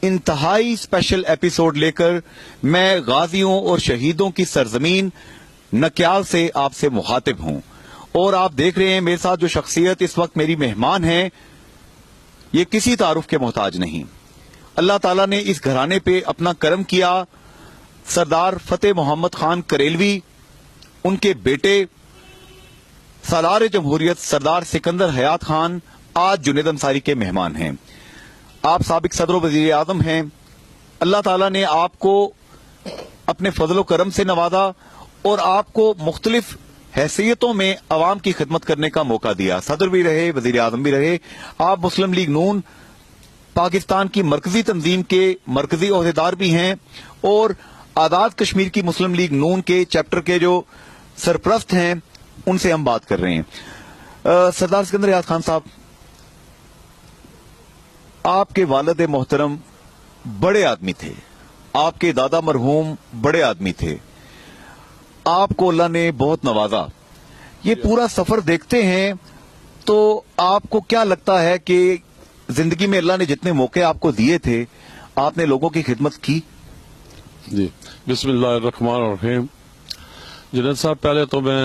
انتہائی special episode لے کر میں غازیوں اور شہیدوں کی سرزمین نکیال سے آپ سے مخاطب ہوں، اور آپ دیکھ رہے ہیں میرے ساتھ جو شخصیت اس وقت میری مہمان ہے یہ کسی تعارف کے محتاج نہیں۔ اللہ تعالیٰ نے اس گھرانے پہ اپنا کرم کیا۔ سردار فتح محمد خان کریلوی، ان کے بیٹے سالار جمہوریت سردار سکندر حیات خان آج جنید انصاری کے مہمان ہیں۔ آپ سابق صدر و وزیر اعظم ہیں۔ اللہ تعالیٰ نے آپ کو اپنے فضل و کرم سے نوازا اور آپ کو مختلف حیثیتوں میں عوام کی خدمت کرنے کا موقع دیا۔ صدر بھی رہے، وزیر اعظم بھی رہے۔ آپ مسلم لیگ نون پاکستان کی مرکزی تنظیم کے مرکزی عہدیدار بھی ہیں اور آزاد کشمیر کی مسلم لیگ نون کے چیپٹر کے جو سرپرست ہیں ان سے ہم بات کر رہے ہیں۔ سردار سکندر حیات خان صاحب، آپ کے والد محترم بڑے آدمی تھے، آپ کے دادا مرحوم بڑے آدمی تھے، آپ کو اللہ نے بہت نوازا۔ یہ پورا سفر دیکھتے ہیں تو آپ کو کیا لگتا ہے کہ زندگی میں اللہ نے جتنے موقع آپ کو دیے تھے آپ نے لوگوں کی خدمت کی؟ جی، بسم اللہ الرحمن الرحیم۔ جنید صاحب، پہلے تو میں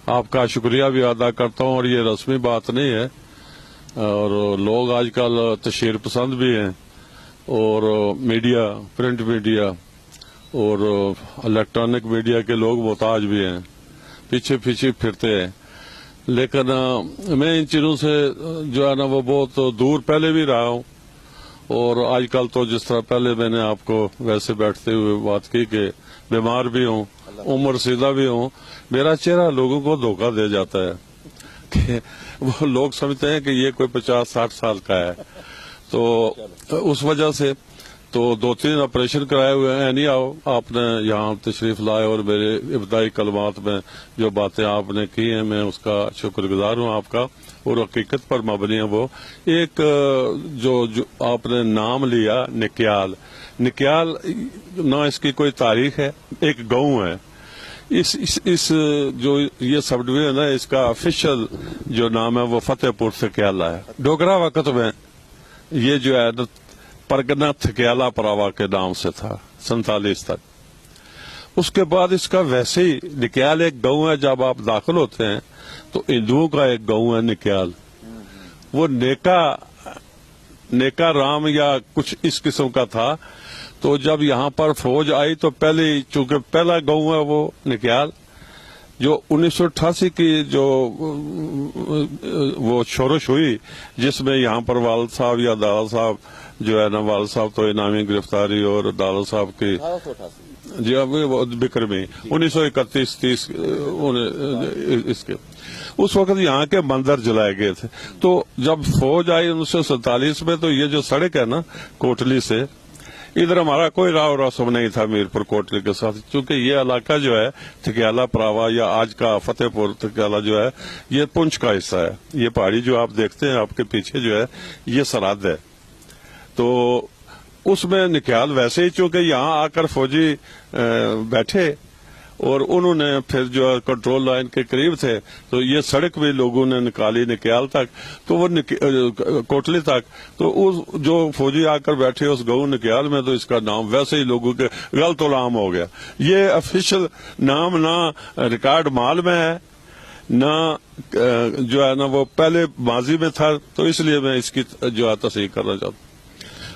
آپ کا شکریہ بھی ادا کرتا ہوں، اور یہ رسمی بات نہیں ہے، اور لوگ آج کل تشہیر پسند بھی ہیں، اور میڈیا، پرنٹ میڈیا اور الیکٹرانک میڈیا کے لوگ محتاج بھی ہیں، پیچھے پیچھے پھرتے ہیں، لیکن میں ان چیزوں سے جو ہے نا وہ بہت دور پہلے بھی رہا ہوں، اور آج کل تو جس طرح پہلے میں نے آپ کو ویسے بیٹھتے ہوئے بات کی کہ بیمار بھی ہوں، عمر سیدھا بھی ہوں، میرا چہرہ لوگوں کو دھوکہ دے جاتا ہے کہ وہ لوگ سمجھتے ہیں کہ یہ کوئی 50-60 سال کا ہے، تو اس وجہ سے تو 2-3 آپریشن کرائے ہوئے ہیں۔ نہیں آؤ، آپ نے یہاں تشریف لائے اور میرے ابتدائی کلمات میں جو باتیں آپ نے کی ہیں میں اس کا شکر گزار ہوں آپ کا، اور حقیقت پر مبنی ہے وہ۔ ایک جو آپ نے نام لیا نکیال، نکیال نہ اس کی کوئی تاریخ ہے، ایک گاؤں ہے۔ اس جو یہ سب ڈویژن ہے اس کا آفیشل جو نام ہے وہ فتح پور تھکیالہ ہے۔ ڈوگرا وقت میں یہ جو ہے پرگنہ تھکیالہ پراوا کے نام سے تھا 47 تک۔ اس کے بعد اس کا ویسے ہی نکیال ایک گاؤں ہے، جب آپ داخل ہوتے ہیں تو ہندوؤں کا ایک گاؤں ہے نکیال، وہ نیکا رام یا کچھ اس قسم کا تھا۔ تو جب یہاں پر فوج آئی تو پہلے چونکہ پہلا گاؤں ہے وہ نکیال، جو 1988 کی جو وہ شورش ہوئی جس میں یہاں پر والد صاحب یا دادا صاحب جو ہے نا، والد صاحب تو انعامی گرفتاری اور دادا صاحب کی جی بکرمی 1931-30 اس کے اس وقت یہاں کے مندر جلائے گئے تھے۔ تو جب فوج آئی 1947 میں تو یہ جو سڑک ہے نا کوٹلی سے، ادھر ہمارا کوئی راہ رسم نہیں تھا میرپور کوٹلی کے ساتھ، چونکہ یہ علاقہ جو ہے تھکیالہ پراوا یا آج کا فتح پور تھکیالہ جو ہے یہ پنچ کا حصہ ہے۔ یہ پہاڑی جو آپ دیکھتے ہیں آپ کے پیچھے جو ہے یہ سرحد ہے، تو اس میں نکیال ویسے ہی چونکہ یہاں آ کر فوجی بیٹھے اور انہوں نے پھر جو کنٹرول لائن کے قریب تھے تو یہ سڑک بھی لوگوں نے نکالی نکیال تک، تو وہ کوٹلی تک، تو جو فوجی آ کر بیٹھے اس گاؤں نکیال میں تو اس کا نام ویسے ہی لوگوں کے غلط العام ہو گیا۔ یہ افیشل نام نہ ریکارڈ مال میں ہے نہ جو ہے نا وہ پہلے ماضی میں تھا، تو اس لیے میں اس کی جو ہے تصحیح کرنا چاہتا ہوں۔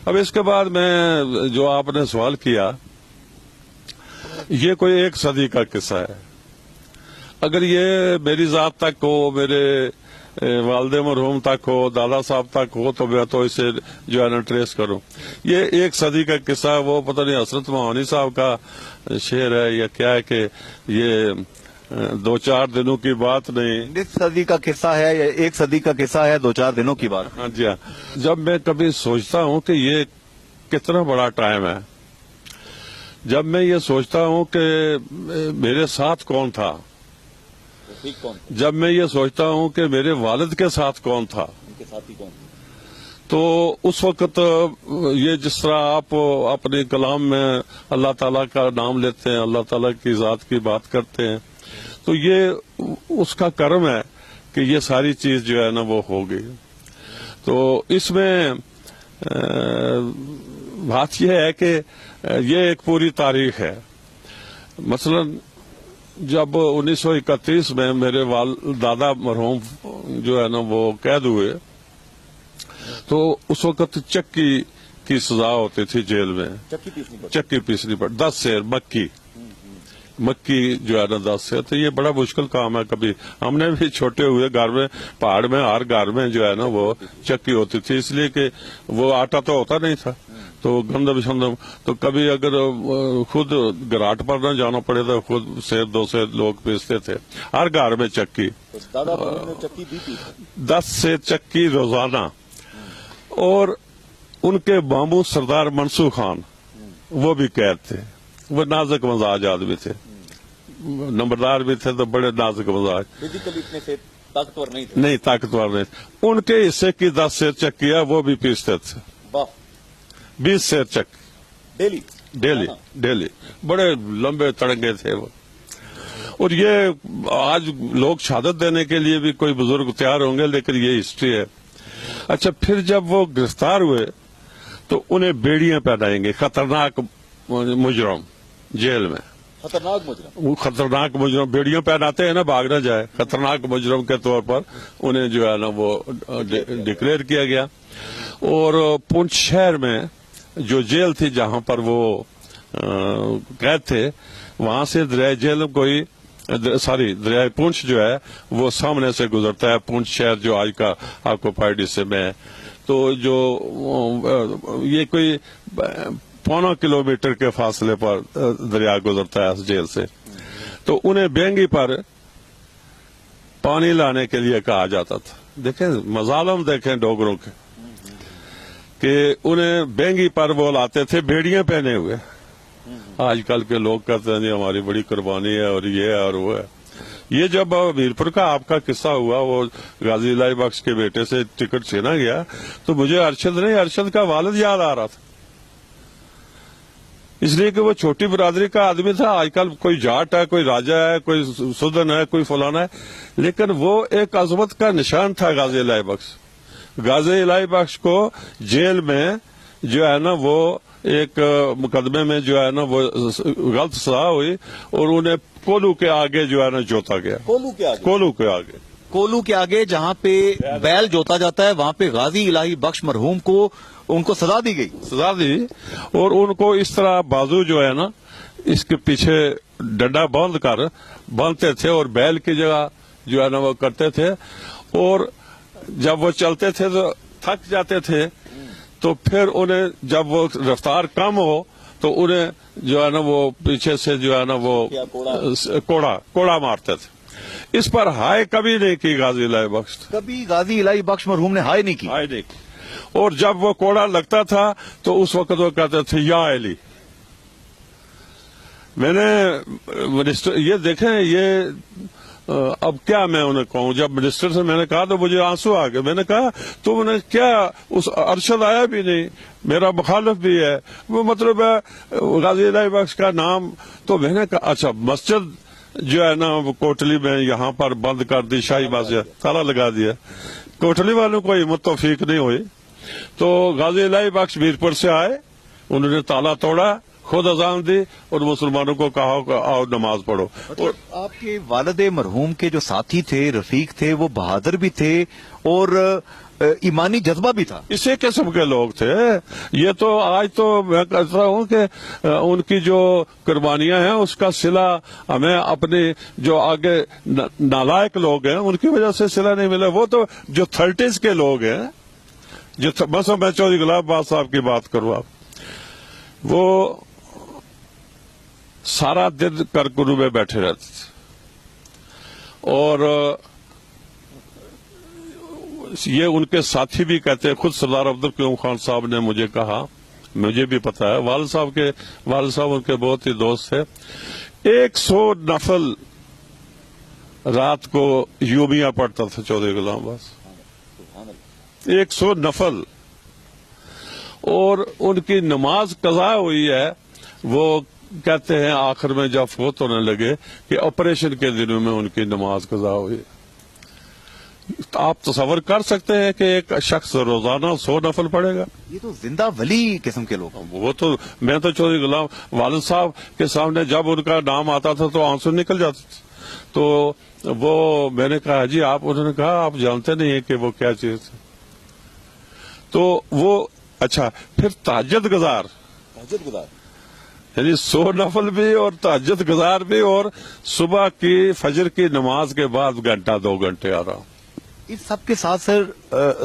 اب اس کے بعد میں جو آپ نے سوال کیا، یہ کوئی 1 صدی کا قصہ ہے۔ اگر یہ میری ذات تک ہو، میرے والد مرحوم تک ہو، دادا صاحب تک ہو، تو میں تو اسے جو ہے نا ٹریس کروں۔ یہ 1 صدی کا قصہ ہے، وہ پتہ نہیں حسرت موہانی صاحب کا شعر ہے یا کیا ہے کہ یہ 2-4 دنوں کی بات نہیں، 1 صدی کا قصہ ہے یا 1 صدی کا قصہ ہے 2-4 دنوں کی بات؟ ہاں جی ہاں۔ جب میں کبھی سوچتا ہوں کہ یہ کتنا بڑا ٹائم ہے، جب میں یہ سوچتا ہوں کہ میرے ساتھ کون تھا، جب میں یہ سوچتا ہوں کہ میرے والد کے ساتھ کون تھا، تو اس وقت یہ جس طرح آپ اپنے کلام میں اللہ تعالیٰ کا نام لیتے ہیں، اللہ تعالیٰ کی ذات کی بات کرتے ہیں، تو یہ اس کا کرم ہے کہ یہ ساری چیز جو ہے نا وہ ہو گئی۔ تو اس میں بات یہ ہے کہ یہ ایک پوری تاریخ ہے. مثلا جب 1931 میں میرے دادا مرحوم جو ہے نا وہ قید ہوئے تو اس وقت چکی کی سزا ہوتی تھی جیل میں. چکی پیسنی پڑ 10 سیر مکی جو ہے نا 10 سیر. تو یہ بڑا مشکل کام ہے. کبھی ہم نے بھی چھوٹے ہوئے گھر میں پہاڑ میں ہر گھر میں جو ہے نا وہ چکی ہوتی تھی, اس لیے کہ وہ آٹا تو ہوتا نہیں تھا تو گندم شندم. تو کبھی اگر خود گراٹ پر نہ جانا پڑے تو خود سیر 2 سیر لوگ پیستے تھے ہر گھر میں چکی. 10 سیر چکی روزانہ. اور ان کے ماموں سردار منصور خان وہ بھی قید تھے. وہ نازک مزاج آدمی تھے, نمبردار بھی تھے تو بڑے نازک مزاج, نہیں طاقتور نہیں. ان کے حصے کی 10 سیر چکی ہے وہ بھی پیستے تھے. 20 سیر چکی ڈیلی. بڑے لمبے تڑنگے تھے وہ. اور یہ آج لوگ شہادت دینے کے لیے بھی کوئی بزرگ تیار ہوں گے, لیکن یہ ہسٹری ہے. اچھا, پھر جب وہ گرفتار ہوئے تو انہیں بیڑیاں پہنائیں گے. خطرناک مجرم جیل میں, خطرناک مجرم بیڑیاں پہناتے ہیں نا, بھاگ نہ جائے. خطرناک مجرم کے طور پر انہیں جو ہے نا وہ ڈکلیئر کیا گیا. اور پونچھ شہر میں جو جیل تھی جہاں پر وہ قید تھے, وہاں سے دریائے جیل دریائے پونچھ جو ہے وہ سامنے سے گزرتا ہے. پونچھ شہر جو آج کا آکوپائیڈ حصے میں ہے. تو جو یہ کوئی 1.25 کلومیٹر کے فاصلے پر دریا گزرتا ہے اس جیل سے. تو انہیں بینگی پر پانی لانے کے لیے کہا جاتا تھا. دیکھیں مظالم دیکھیں ڈوگروں کے, کہ انہیں بینگی پر وہ لاتے تھے بیڑیاں پہنے ہوئے. آج کل کے لوگ کہتے ہیں جی ہماری بڑی قربانی ہے اور یہ ہے اور وہ ہے. یہ جب میرپور کا آپ کا قصہ ہوا, وہ غازی الہی بخش کے بیٹے سے ٹکٹ چھینا گیا, تو مجھے ارشد کا والد یاد آ رہا تھا. اس لیے کہ وہ چھوٹی برادری کا آدمی تھا. آج کل کوئی جاٹ ہے, کوئی راجہ ہے, کوئی سدن ہے, کوئی فلانا ہے, لیکن وہ ایک عظمت کا نشان تھا غازی الہی بخش. غازی الہی بخش کو جیل میں جو ہے نا وہ ایک مقدمے میں جو ہے نا وہ غلط سزا ہوئی اور انہیں کولو کے آگے جو ہے نا جوتا گیا. کولو کے آگے جہاں پہ بیل جوتا جاتا ہے وہاں پہ غازی الہی بخش مرحوم کو ان کو سزا دی گئی. اور ان کو اس طرح بازو جو ہے نا اس کے پیچھے ڈنڈا باندھتے تھے اور بیل کی جگہ جو ہے نا وہ کرتے تھے. اور جب وہ چلتے تھے تو تھک جاتے تھے, تو پھر انہیں جب وہ رفتار کم ہو تو انہیں جو ہے نا وہ پیچھے سے جو ہے نا وہ کوڑا مارتے تھے. اس پر ہائے کبھی نہیں کی غازی الہی بخش. کبھی غازی الہی بخش مرحوم نے ہائے نہیں کی. اور جب وہ کوڑا لگتا تھا تو اس وقت وہ کہتے تھے یا علی. میں نے یہ دیکھیں, یہ اب کیا میں انہیں کہوں, جب منسٹر سے میں نے کہا تو مجھے آنسو آ گئے. میں نے کہا تم نے کیا, اس ارشد آیا بھی نہیں, میرا مخالف بھی ہے, وہ مطلب ہے غازی الہی بخش کا نام. تو میں نے کہا اچھا مسجد جو ہے نا وہ کوٹلی میں یہاں پر بند کر دی, شاہی مسجد تالا لگا دیا. کوٹلی والوں کو ہمت توفیق نہیں ہوئی, تو غازی الہی بخش میرپور سے آئے, انہوں نے تالا توڑا, خود اذان دی اور مسلمانوں کو کہا کہ آؤ نماز پڑھو. اور آپ کے والد مرحوم کے جو ساتھی تھے, رفیق تھے, وہ بہادر بھی تھے اور ایمانی جذبہ بھی تھا. اسی قسم کے لوگ تھے. یہ تو آج تو میں کہتا ہوں کہ ان کی جو قربانیاں ہیں اس کا صلہ ہمیں اپنے جو آگے نالائق لوگ ہیں ان کی وجہ سے صلہ نہیں ملا. وہ تو جو 30s کے لوگ ہیں, جو مثلا میں چودھری غلام آباد صاحب کی بات کروں, آپ وہ سارا دن کرکنو میں بیٹھے رہتے تھے. اور یہ ان کے ساتھی بھی کہتے ہیں, خود سردار عبدالقیوم خان صاحب نے مجھے کہا, مجھے بھی پتا ہے, والد صاحب ان کے بہت ہی دوست تھے. 100 نفل رات کو یومیہ پڑھتا تھا چودھری غلام عباس, 100 نفل. اور ان کی نماز قضا ہوئی ہے, وہ کہتے ہیں آخر میں جب فوت ہونے لگے کہ آپریشن کے دنوں میں ان کی نماز قضا ہوئی. آپ تصور کر سکتے ہیں کہ ایک شخص روزانہ 100 نفل پڑھے گا؟ یہ تو زندہ ولی قسم کے لوگ ہیں۔ وہ تو میں تو چودھری غلام والد صاحب کے سامنے جب ان کا نام آتا تھا تو آنسو نکل جاتے تھے، تو وہ میں نے کہا جی آپ، انہوں نے کہا آپ جانتے نہیں ہیں کہ وہ کیا چیز ہے۔ تو وہ اچھا، پھر تہجد گزار، یعنی 100 نفل بھی اور تہجد گزار بھی، اور صبح کی فجر کی نماز کے بعد گھنٹہ 2 گھنٹے آرام۔ اس سب کے ساتھ سر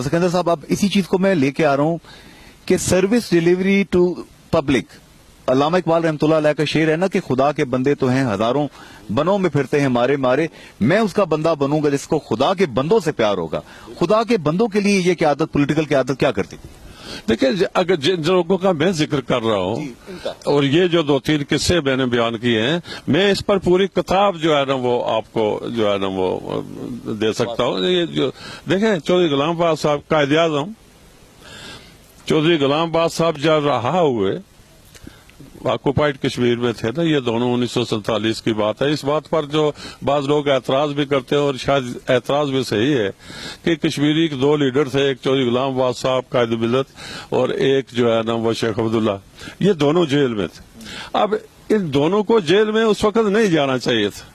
سکندر صاحب، اب اسی چیز کو میں لے کے آ رہا ہوں کہ سروس ڈیلیوری ٹو پبلک، علامہ اقبال رحمۃ اللہ علیہ کا شعر ہے نا کہ خدا کے بندے تو ہیں ہزاروں، بنوں میں پھرتے ہیں مارے مارے، میں اس کا بندہ بنوں گا جس کو خدا کے بندوں سے پیار ہوگا۔ خدا کے بندوں کے لیے یہ قیادت، پولیٹیکل قیادت کیا کرتی تھی؟ دیکھیں اگر جن لوگوں کا میں ذکر کر رہا ہوں اور یہ جو 2-3 قصے میں نے بیان کیے ہیں، میں اس پر پوری کتاب جو ہے نا وہ آپ کو جو ہے نا وہ دے سکتا ہوں۔ یہ جو دیکھیں چودھری غلام آباد صاحب قائد اعظم، چودھری غلام آباد صاحب جب رہا ہوئے آکوپائڈ کشمیر میں تھے نا، یہ دونوں 1947 کی بات ہے۔ اس بات پر جو بعض لوگ اعتراض بھی کرتے ہیں اور شاید اعتراض بھی صحیح ہے کہ کشمیری 2 لیڈر تھے، ایک چودھری غلام آباد صاحب قائد ملت اور ایک جو ہے نا وہ شیخ عبداللہ، یہ دونوں جیل میں تھے۔ اب ان دونوں کو جیل میں اس وقت نہیں جانا چاہیے تھا،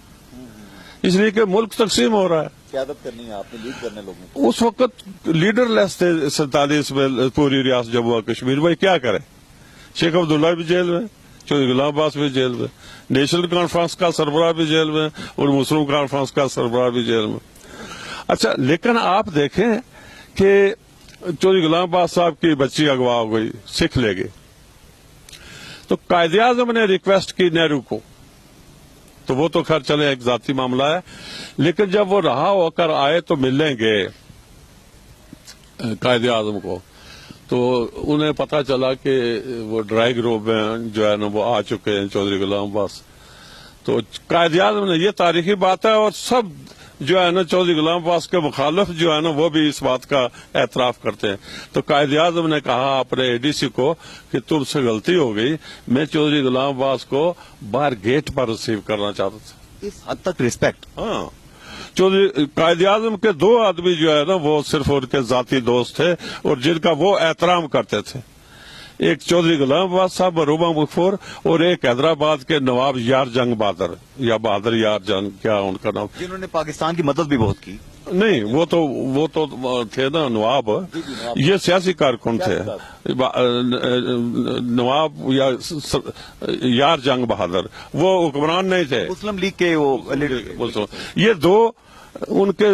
اس لیے کہ ملک تقسیم ہو رہا ہے۔ قیادت کرنی ہے آپ نے، لیڈ کرنے لوگوں، اس وقت لیڈر لیس تھے 47 میں پوری ریاست جموں و کشمیر، بھائی کیا کرے؟ شیخ عبداللہ بھی جیل میں، چودھری غلام عباس بھی جیل میں، نیشنل کانفرنس کا سربراہ بھی جیل میں اور مسلم کانفرنس کا سربراہ بھی جیل میں۔ اچھا، لیکن آپ دیکھیں کہ چودھری غلام عباس صاحب کی بچی اغوا ہو گئی، سکھ لے گئے، تو قائد اعظم نے ریکویسٹ کی نہرو کو، تو وہ تو خیر چلے ایک ذاتی معاملہ ہے، لیکن جب وہ رہا ہو کر آئے تو ملنے گئے قائد اعظم کو، تو انہیں پتا چلا کہ وہ ڈرائی گروہ میں جو ہے نا وہ آ چکے ہیں چودھری غلام عباس۔ تو قائد اعظم نے، یہ تاریخی بات ہے اور سب جو ہے نا چودھری غلام عباس کے مخالف جو ہے نا وہ بھی اس بات کا اعتراف کرتے ہیں، تو قائد اعظم نے کہا اپنے اے ڈی سی کو کہ تم سے غلطی ہو گئی، میں چودھری غلام عباس کو باہر گیٹ پر ریسیو کرنا چاہتا تھا۔ اس حد تک ریسپیکٹ۔ ہاں، چودھری قائد اعظم کے 2 آدمی جو ہے نا وہ صرف ان کے ذاتی دوست تھے اور جن کا وہ احترام کرتے تھے، ایک چودھری غلام عباس صاحب مرحوم مغفور اور ایک حیدرآباد کے نواب یار جنگ بہادر، یا بہادر یار جنگ، کیا ان کا نام، جنہوں نے پاکستان کی مدد بھی بہت کی۔ نہیں وہ تو تھے نا نواب، یہ سیاسی کارکن تھے، نواب یا یار جنگ بہادر، وہ حکمران نہیں تھے، مسلم لیگ کے وہ لیڈر، یہ 2 ان کے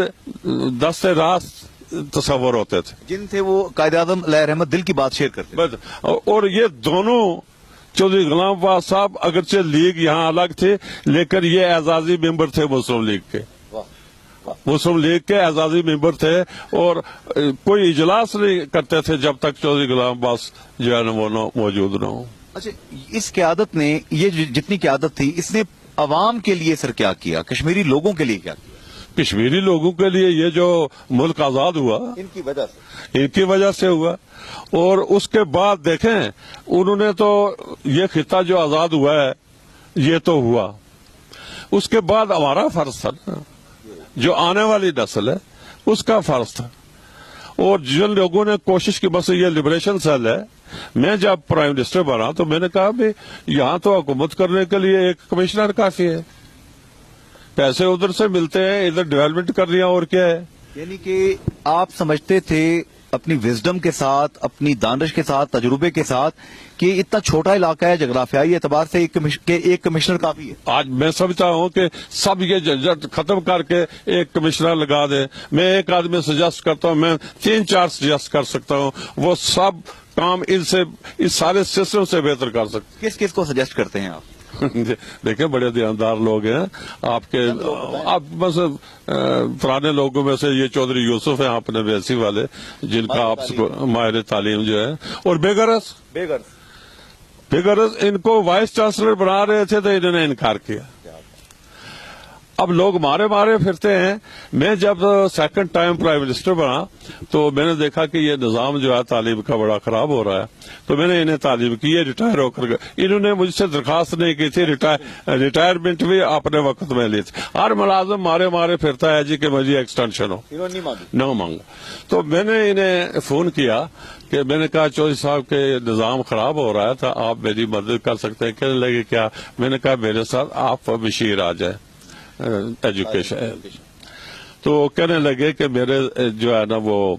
دست راست تصور ہوتے تھے، جن سے وہ قائد اعظم علیہ رحمت دل کی بات شیئر کرتے تھے۔ اور یہ دونوں چودھری غلام عباس صاحب اگرچہ لیگ یہاں الگ تھے لیکن یہ اعزازی ممبر تھے مسلم لیگ کے، مسلم لیگ کے اعزازی ممبر تھے، اور کوئی اجلاس نہیں کرتے تھے جب تک چودھری غلام عباس جو ہے نا وہ موجود نہ ہو۔ اچھا، اس قیادت نے، یہ جتنی قیادت تھی، اس نے عوام کے لیے سر کیا کیا، کشمیری لوگوں کے لیے کیا کیا؟ کشمیری لوگوں کے لیے یہ جو ملک آزاد ہوا ان کی وجہ سے ہوا، اور اس کے بعد دیکھیں انہوں نے تو یہ خطہ جو آزاد ہوا ہے یہ تو ہوا، اس کے بعد ہمارا فرض تھا نا، جو آنے والی نسل ہے اس کا فرض تھا، اور جن لوگوں نے کوشش کی، بس یہ لبریشن سیل ہے، میں جب پرائم منسٹر بنا تو میں نے کہا بھی یہاں تو حکومت کرنے کے لیے ایک کمشنر کافی ہے، پیسے ادھر سے ملتے ہیں، ادھر ڈیولپمنٹ کر لیا، اور کیا ہے۔ یعنی کہ آپ سمجھتے تھے اپنی وزڈم کے ساتھ، اپنی دانش کے ساتھ، تجربے کے ساتھ، کہ اتنا چھوٹا علاقہ ہے جغرافیائی اعتبار سے ایک کمشنر کافی ہے۔ آج میں سمجھتا ہوں کہ سب یہ جھنجھٹ ختم کر کے ایک کمشنر لگا دیں، میں ایک آدمی سجیسٹ کرتا ہوں، میں 3-4 سجیسٹ کر سکتا ہوں، وہ سب کام اس سارے سسٹم سے بہتر کر سکتے۔ کس کس کو سجیسٹ کرتے ہیں آپ؟ دیکھیں بڑے دیاندار لوگ ہیں آپ کے، آپ بس پرانے لوگوں میں سے یہ چودھری یوسف ہیں اپنے ویسی والے، جن کا آپ ماہر تعلیم جو ہے، اور بے غرض ان کو وائس چانسلر بنا رہے تھے تو انہوں نے انکار کیا۔ اب لوگ مارے مارے پھرتے ہیں. میں جب سیکنڈ ٹائم پرائم منسٹر بنا تو میں نے دیکھا کہ یہ نظام جو ہے تعلیم کا بڑا خراب ہو رہا ہے, تو میں نے انہیں تعلیم کی ہے, ریٹائر ہو کر. انہوں نے مجھ سے درخواست نہیں کی تھی, ریٹائرمنٹ بھی اپنے وقت میں لی تھی. ہر ملازم مارے مارے پھرتا ہے جی کہ مجھے ایکسٹینشن ہو, نہ مانگا. تو میں نے انہیں فون کیا کہ میں نے کہا چودھری صاحب کے نظام خراب ہو رہا ہے تھا, آپ میری مدد کر سکتے ہیں. کہنے لگے کیا؟ میں نے کہا میرے ساتھ آپ بشیر آ جائیں ایجوکیشن. تو کہنے لگے کہ میرے جو ہے نا وہ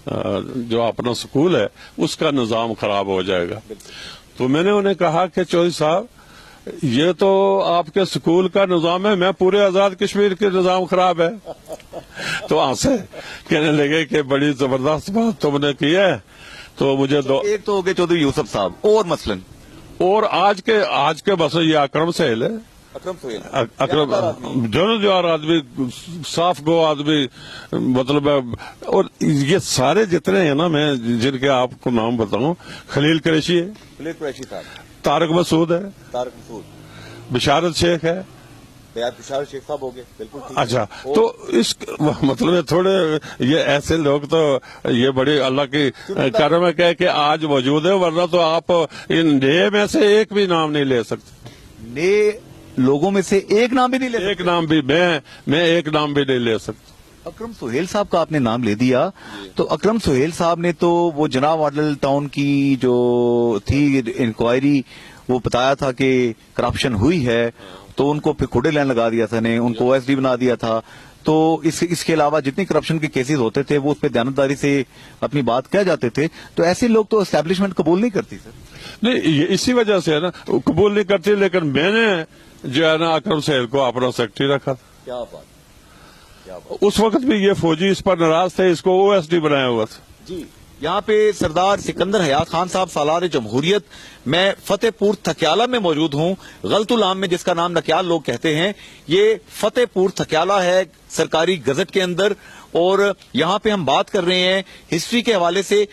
جو اپنا سکول ہے اس کا نظام خراب ہو جائے گا. تو میں نے انہیں کہا کہ چودھری صاحب یہ تو آپ کے سکول کا نظام ہے, میں پورے آزاد کشمیر کے نظام خراب ہے. تو ہنسے, کہنے لگے کہ بڑی زبردست بات تم نے کی ہے. تو مجھے ایک تو ہو گئے چودھری یوسف صاحب, اور مثلاً اور آج کے بس یہ اکرم سہیل ہے. اکرم جو آدمی صاف گو آدمی, مطلب اور یہ سارے جتنے ہیں نا, میں جن کے آپ کو نام بتاؤں, خلیل قریشی ہے, طارق مسعود ہے, بشارت شیخ ہے. بشار شیخ صاحب ہو گئے, بالکل. اچھا, تو اس مطلب تھوڑے یہ ایسے لوگ تو یہ بڑی اللہ کی کرم ہے کہ آج موجود ہے, ورنہ تو آپ ان نئے میں سے ایک بھی نام نہیں لے سکتے. نئے لوگوں میں سے ایک نام بھی نہیں لے سکتے. ایک نام بھی میں ایک نام بھی نہیں لے سکتا. اکرم سہیل صاحب کا آپ نے نام لے دیا, تو اکرم سہیل صاحب نے تو وہ جناب ماڈل ٹاؤن کی جو تھی انکوائری, وہ بتایا تھا کہ کرپشن ہوئی ہے, تو ان کو پھر کھوڑے لائن لگا دیا تھا نے, ان کو او ایس ڈی بنا دیا تھا. تو اس کے علاوہ جتنی کرپشن کے کیسز ہوتے تھے وہ اس پہ دیانتداری سے اپنی بات کہہ جاتے تھے. تو ایسے لوگ تو اسٹیبلشمنٹ قبول نہیں کرتی سر. نہیں, یہ اسی وجہ سے ہے نا, قبول نہیں کرتی. لیکن میں نے جو ہے نا اکرم سہیل کو اپنا سیکرٹری رکھا تھا. کیا بات. اس وقت بھی یہ فوجی اس پر ناراض تھے, اس کو او ایس ڈی بنایا ہوا تھا. جی, یہاں پہ سردار سکندر حیات خان صاحب سالار جمہوریت, میں فتح پور تھکیالہ میں موجود ہوں. غلط العام میں جس کا نام نکیال لوگ کہتے ہیں, یہ فتح پور تھکیالہ ہے سرکاری گزٹ کے اندر. اور یہاں پہ ہم بات کر رہے ہیں ہسٹری کے حوالے سے.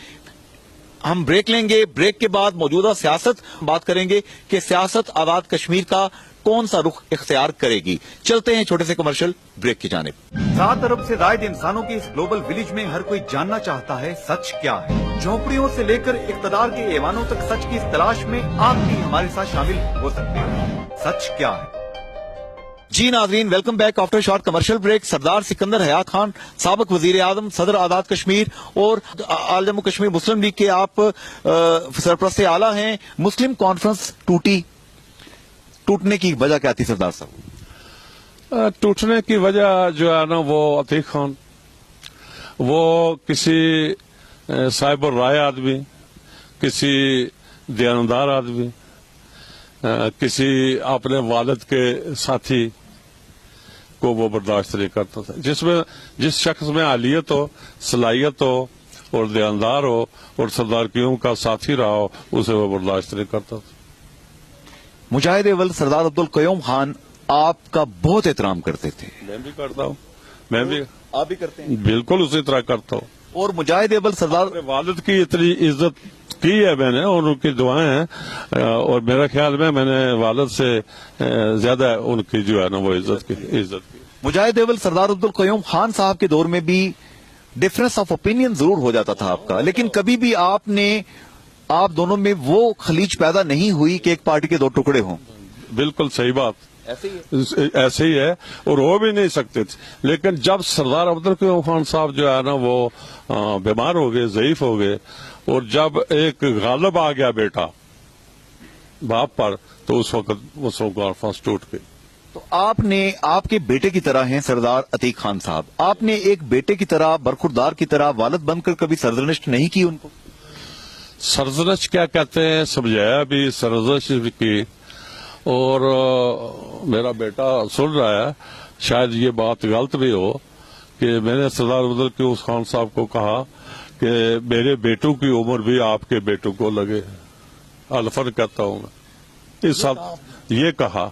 ہم بریک لیں گے, بریک کے بعد موجودہ سیاست بات کریں گے کہ سیاست آزاد کشمیر کا کون سا رخ اختیار کرے گی. چلتے ہیں چھوٹے سے کمرشل بریک کی جانب. 7 ارب سے زائد انسانوں کے اس گلوبل ولیج میں ہر کوئی جاننا چاہتا ہے سچ کیا ہے. جھونپڑیوں سے لے کر اقتدار کے ایوانوں تک سچ کی اس تلاش میں آپ بھی ہمارے ساتھ شامل ہو سکتے ہیں. سچ کیا ہے؟ جی ناظرین, welcome back after short commercial break. سردار سکندر حیات خان, سابق وزیر اعظم, صدر آزاد کشمیر اور آل جموں کشمیر مسلم لیگ کے آپ سرپرست اعلیٰ ہیں. مسلم کانفرنس ٹوٹنے کی وجہ کیا تھی سردار صاحب؟ ٹوٹنے کی وجہ جو ہے نا وہ عتیق خان, وہ کسی صاحب الرائے آدمی, کسی دیانتدار آدمی, کسی اپنے والد کے ساتھی کو وہ برداشت نہیں کرتا تھا. جس شخص میں اہلیت ہو, صلاحیت ہو اور دیانتدار ہو اور سردارکیوں کا ساتھی رہا ہو, اسے وہ برداشت نہیں کرتا تھا. مجاہد اول سردار عبدالقیوم خان آپ کا بہت احترام کرتے تھے. میں بھی کرتا ہوں. آپ بھی کرتے ہیں؟ بالکل اسی طرح کرتا ہوں. اور مجاہد اول سردار والد کی اتنی عزت کی ہے میں نے, اور ان کی دعائیں ہیں, اور میرا خیال میں نے والد سے زیادہ ان کی جو ہے نا وہ عزت کی. مجاہد اول سردار عبدالقیوم خان صاحب کے دور میں بھی ڈفرنس آف اوپینین ضرور ہو جاتا تھا آپ کا, لیکن کبھی بھی آپ دونوں میں وہ خلیج پیدا نہیں ہوئی کہ ایک پارٹی کے دو ٹکڑے ہوں. بالکل صحیح بات, ایسے ہی ہے اور ہو بھی نہیں سکتے تھے. لیکن جب سردار عبدالقیوم خان صاحب جو ہے نا وہ بیمار ہو گئے, ضعیف ہو گئے, اور جب ایک غالب آ گیا بیٹا باپ پر, تو اس وقت کانفرنس ٹوٹ گئی. تو آپ کے بیٹے کی طرح ہیں سردار عتیق خان صاحب, آپ نے ایک بیٹے کی طرح, برخوردار کی طرح والد بن کر کبھی سرزنش نہیں کی ان کو؟ سرزنش کیا کہتے ہیں سمجھایا بھی, سرزنش بھی کی. اور میرا بیٹا سن رہا ہے, شاید یہ بات غلط بھی ہو کہ میں نے سردار عبدالقیوم خان صاحب کو کہا کہ میرے بیٹوں کی عمر بھی آپ کے بیٹوں کو لگے. الفن کہتا ہوں میں, اس سب یہ کہا.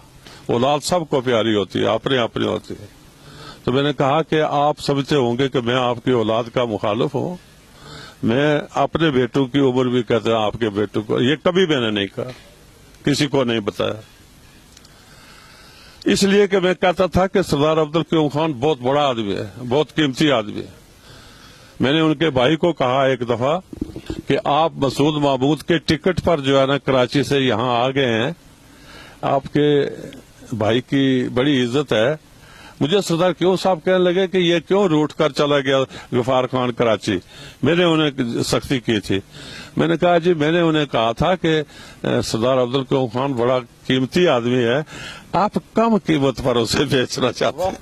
اولاد سب کو پیاری ہوتی ہے, اپنی ہوتی ہے. تو میں نے کہا کہ آپ سمجھتے ہوں گے کہ میں آپ کی اولاد کا مخالف ہوں. میں اپنے بیٹوں کی عمر بھی کہتے ہیں آپ کے بیٹوں کو, یہ کبھی میں نے نہیں کہا, کسی کو نہیں بتایا. اس لیے کہ میں کہتا تھا کہ سردار عبد القیوم خان بہت بڑا آدمی ہے, بہت قیمتی آدمی ہے. میں نے ان کے بھائی کو کہا ایک دفعہ کہ آپ مسعود محمود کے ٹکٹ پر جو ہے نا کراچی سے یہاں آ گئے ہیں, آپ کے بھائی کی بڑی عزت ہے. مجھے سردار قیوم صاحب کہنے لگے کہ یہ کیوں روٹ کر چلا گیا غفار خان کراچی. میں نے انہیں سختی کی تھی. میں نے کہا جی میں نے انہیں کہا تھا کہ سردار عبد القیوم خان بڑا قیمتی آدمی ہے, آپ کم قیمت پر اسے بیچنا چاہتے ہیں.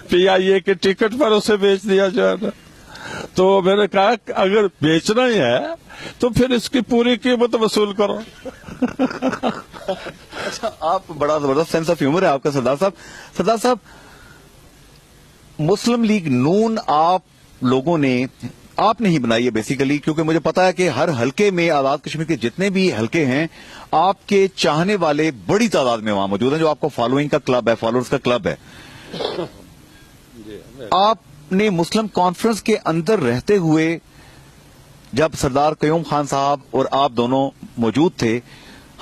پی آئی اے کے ٹکٹ پر اسے بیچ دیا جو ہے نا. تو میں نے کہا کہ اگر بیچنا ہی ہے تو پھر اس کی پوری قیمت وصول کرو. اچھا, آپ بڑا زبردست سینس آف ہیومر ہے آپ کا سردار صاحب. سردار صاحب, مسلم لیگ نون آپ لوگوں نے آپ نہیں بنائی ہے بیسیکلی, کیونکہ مجھے پتا ہے کہ ہر حلقے میں آزاد کشمیر کے جتنے بھی حلقے ہیں آپ کے چاہنے والے بڑی تعداد میں وہاں موجود ہیں, جو آپ کو فالوئنگ کا کلب ہے, فالوورز کا کلب ہے. آپ نے مسلم کانفرنس کے اندر رہتے ہوئے جب سردار قیوم خان صاحب اور آپ دونوں موجود تھے,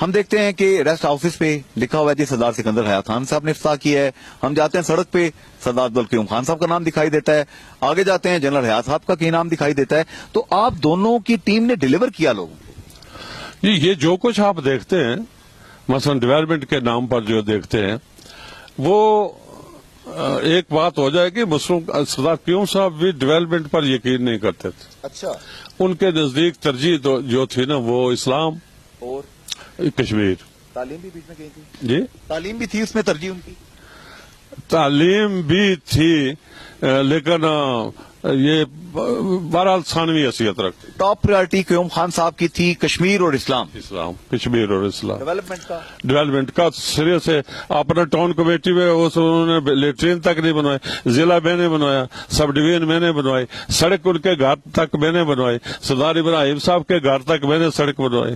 ہم دیکھتے ہیں کہ ریسٹ ہاؤسز پہ لکھا ہوا ہے جی سردار سکندر حیات خان صاحب نے افتتاح کیا ہے. ہم جاتے ہیں سڑک پہ سردار عبد القیوم خان صاحب کا نام دکھائی دیتا ہے, آگے جاتے ہیں جنرل حیات صاحب کا کہیں نام دکھائی دیتا ہے. تو آپ دونوں کی ٹیم نے ڈیلیور کیا لوگوں کو. یہ جو کچھ آپ دیکھتے ہیں مثلا ڈیولپمنٹ کے نام پر جو دیکھتے ہیں, وہ ایک بات ہو جائے کہ مسلم سردار قیوم صاحب بھی ڈیولپمنٹ پر یقین نہیں کرتے تھے. اچھا, ان کے نزدیک ترجیح جو تھی نا وہ اسلام اور کشمیر. تعلیم بھی بیچ میں گئی تھی. جی تعلیم بھی تھی اس میں ترجیح ان کی. تعلیم بھی تھی لیکن یہ بہرحال ثانوی حیثیت رکھتی. ٹاپ پریورٹی قیوم خان صاحب کی تھی کشمیر اور اسلام. کشمیر اور اسلام. ڈیولپمنٹ کا سرے سے اپنا ٹاؤن کمیٹی میں انہوں نے لیٹرین تک نہیں بنوائے, ضلع میں نے بنوایا, سب ڈویژن میں نے بنوائی, سڑک ان کے گھر تک میں نے بنوائی, سردار ابراہیم صاحب کے گھر تک میں نے سڑک بنوائی.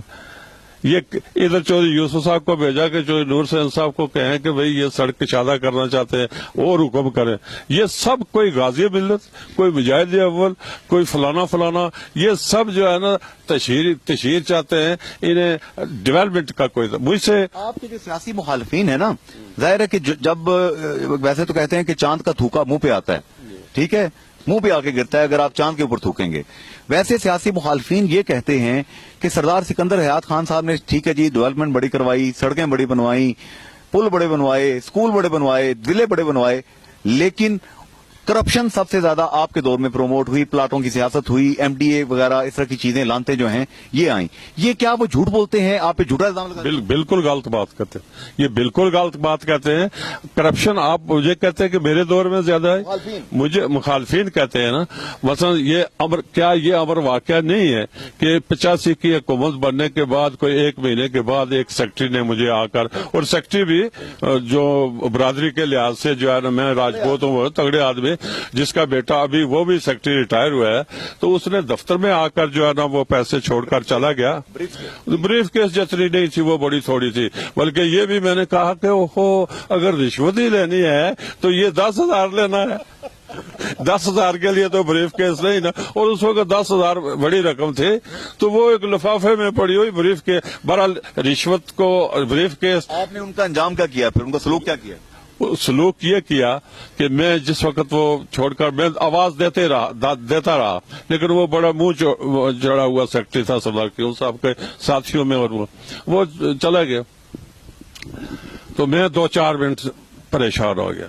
یہ ادھر چودھری یوسف صاحب کو بھیجا کہ چودھری نور حسین صاحب کو کہیں کہ بھئی یہ سڑک کشادہ کرنا چاہتے ہیں اور حکم کریں. یہ سب کوئی غازی ملت, کوئی مجاہد اول, کوئی فلانا فلانا, یہ سب جو ہے نا تشہیر چاہتے ہیں. انہیں ڈیولپمنٹ کا کوئی مجھ سے آپ کے جو سیاسی مخالفین ہیں نا, ظاہر ہے کہ جب ویسے تو کہتے ہیں کہ چاند کا تھوکا منہ پہ آتا ہے, ٹھیک ہے, منہ پہ آ کے گرتا ہے اگر آپ چاند کے اوپر تھوکیں گے. ویسے سیاسی مخالفین یہ کہتے ہیں کہ سردار سکندر حیات خان صاحب نے ٹھیک ہے جی ڈیولپمنٹ بڑی کروائی, سڑکیں بڑی بنوائی, پل بڑے بنوائے, اسکول بڑے بنوائے, ضلع بڑے بنوائے, لیکن کرپشن سب سے زیادہ آپ کے دور میں پروموٹ ہوئی, پلاٹوں کی سیاست ہوئی, ایم ڈی اے وغیرہ اس طرح کی چیزیں لانتے جو ہیں یہ آئیں. یہ کیا وہ جھوٹ بولتے ہیں, آپ پہ جھوٹا الزام لگاتے ہیں؟ بالکل غلط بات کرتے ہیں, یہ بالکل غلط بات کہتے ہیں. کرپشن آپ مجھے کہتے ہیں کہ میرے دور میں زیادہ ہے, مجھے مخالفین کہتے ہیں نا. مثلا یہ امر واقعہ نہیں ہے کہ 85 کی حکومت بننے کے بعد کوئی ایک مہینے کے بعد ایک سیکٹری نے مجھے آ کر, اور سیکٹری بھی جو برادری کے لحاظ سے جو ہے نا میں راجپوت ہوں, وہ تگڑے آدمی, جس کا بیٹا ابھی وہ بھی سیکٹری ریٹائر ہوا ہے, تو اس نے دفتر میں آ کر جو ہے نا وہ پیسے چھوڑ کر چلا گیا. بریف کیس جتنی نہیں تھی وہ بڑی تھوڑی تھی, بلکہ یہ بھی میں نے کہا کہ اوہو اگر رشوت ہی لینی ہے تو یہ 10,000 لینا ہے. 10,000 کے لیے تو بریف کیس نہیں نا, اور اس وقت 10,000 بڑی رقم تھی, تو وہ ایک لفافے میں پڑی ہوئی بریف کے. بہرحال رشوت کو بریف کیس. آپ نے ان کا انجام کیا کیا, پھر ان کا سلوک کیا کیا؟ سلوک یہ کیا کہ میں جس وقت وہ چھوڑ کر میں آواز دیتا رہا, لیکن وہ بڑا منہ جڑا ہوا سیکٹری تھا سردار قیوم صاحب کے ساتھیوں میں, اور وہ چلا گیا. تو میں 2-4 منٹ پریشان ہو گیا.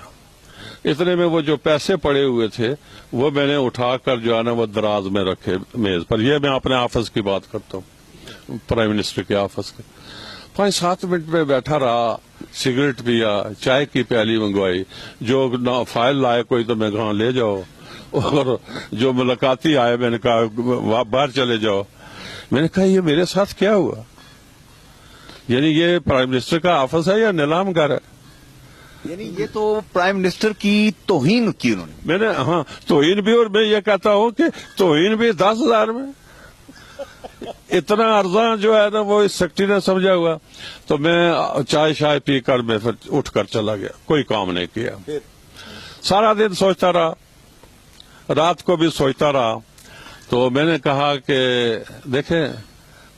اتنے میں وہ جو پیسے پڑے ہوئے تھے وہ میں نے اٹھا کر جو ہے نا وہ دراز میں رکھے میز پر. یہ میں اپنے آفس کی بات کرتا ہوں, پرائم منسٹر کے آفس کے. 5-7 منٹ میں بیٹھا رہا, سگریٹ پیا, چائے کی پیالی منگوائی. جو فائل لائے کوئی تو میں کہا لے جاؤ, اور جو ملاقاتی آئے میں نے کہا باہر چلے جاؤ. میں نے کہا یہ میرے ساتھ کیا ہوا, یعنی یہ پرائم منسٹر کا آفس ہے یا نیلام گھر ہے؟ یعنی یہ تو پرائم منسٹر کی توہین کی انہوں نے. میں نے ہاں توہین بھی, اور میں یہ کہتا ہوں کہ توہین بھی 10,000 میں. اتنا ارزاں جو ہے نا وہ اس سیکٹری نے سمجھا ہوا. تو میں چائے پی کر میں پھر اٹھ کر چلا گیا, کوئی کام نہیں کیا. سارا دن سوچتا رہا, رات کو بھی سوچتا رہا. تو میں نے کہا کہ دیکھیں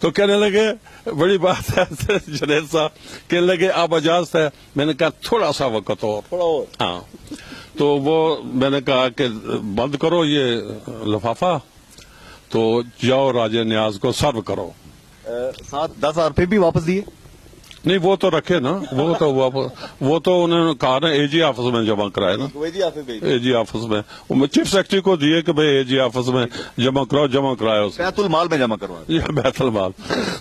تو کہنے لگے بڑی بات ہے جنید صاحب، کہنے لگے آپ اجازت ہے؟ میں نے کہا تھوڑا سا وقت اور ہاں. تو وہ میں نے کہا کہ بند کرو یہ لفافہ، تو جاؤ راجہ نیاز کو سرو کرو. 7-10 روپے بھی واپس دیے؟ نہیں وہ تو رکھے نا، وہ تو انہوں نے کہا نا اے جی آفس میں جمع کرائے نا، اے جی آفس میں چیف سیکرٹری کو دیے کہ بھائی اے جی آفس میں جمع کراؤ، جمع کرائے اس بیت المال میں جمع کروا. بیت المال.